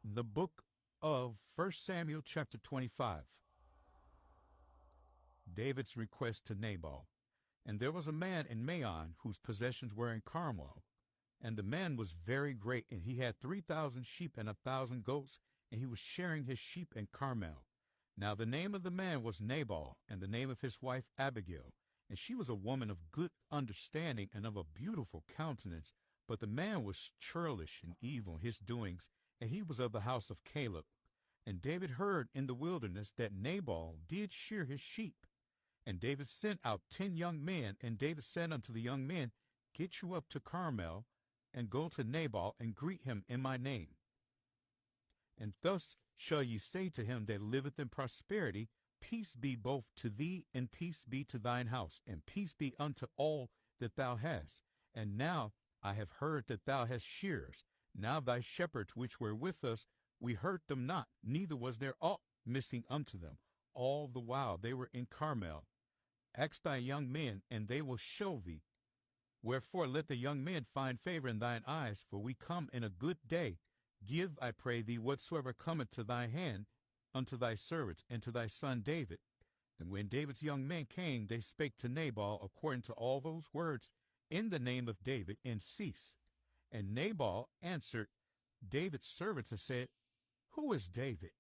The book of 1 Samuel chapter 25. David's request to Nabal. And there was a man in Maon whose possessions were in Carmel. And the man was very great, and he had 3,000 sheep and 1,000 goats, and he was sharing his sheep in Carmel. Now the name of the man was Nabal, and the name of his wife Abigail. And she was a woman of good understanding and of a beautiful countenance. But the man was churlish and evil in his doings, and he was of the house of Caleb. And David heard in the wilderness that Nabal did shear his sheep. And David sent out 10 young men, and David said unto the young men, Get you up to Carmel, and go to Nabal, and greet him in my name. And thus shall ye say to him that liveth in prosperity, Peace be both to thee, and peace be to thine house, and peace be unto all that thou hast. And now I have heard that thou hast shearers. Now thy shepherds which were with us, we hurt them not, neither was there aught missing unto them, all the while they were in Carmel. Ask thy young men, and they will show thee. Wherefore let the young men find favor in thine eyes, for we come in a good day. Give, I pray thee, whatsoever cometh to thy hand unto thy servants and to thy son David. And when David's young men came, they spake to Nabal according to all those words in the name of David, and ceased. And Nabal answered David's servants and said, Who is David?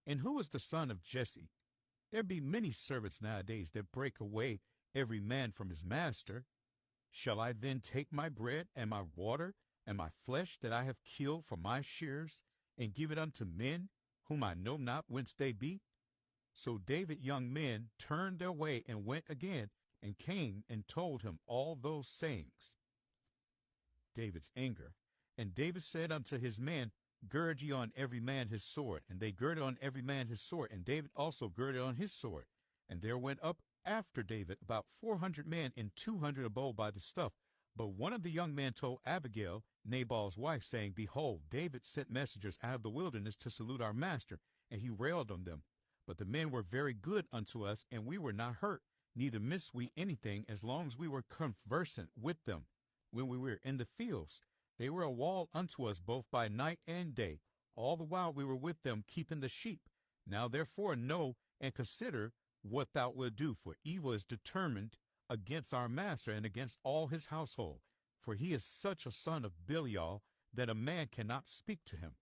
And who is the son of Jesse? There be many servants nowadays that break away every man from his master. Shall I then take my bread and my water and my flesh that I have killed for my shears, and give it unto men whom I know not whence they be? So David's young men turned their way and went again, and came and told him all those sayings. David's anger. And David said unto his men, Gird ye on every man his sword. And they girded on every man his sword, and David also girded on his sword. And there went up after David about 400 men, and 200 abode by the stuff. But one of the young men told Abigail, Nabal's wife, saying, Behold, David sent messengers out of the wilderness to salute our master, and he railed on them. But the men were very good unto us, and we were not hurt, neither missed we anything, as long as we were conversant with them. When we were in the fields, they were a wall unto us both by night and day. All the while we were with them, keeping the sheep. Now therefore know and consider what thou wilt do, for evil is determined against our master and against all his household. For he is such a son of Belial that a man cannot speak to him.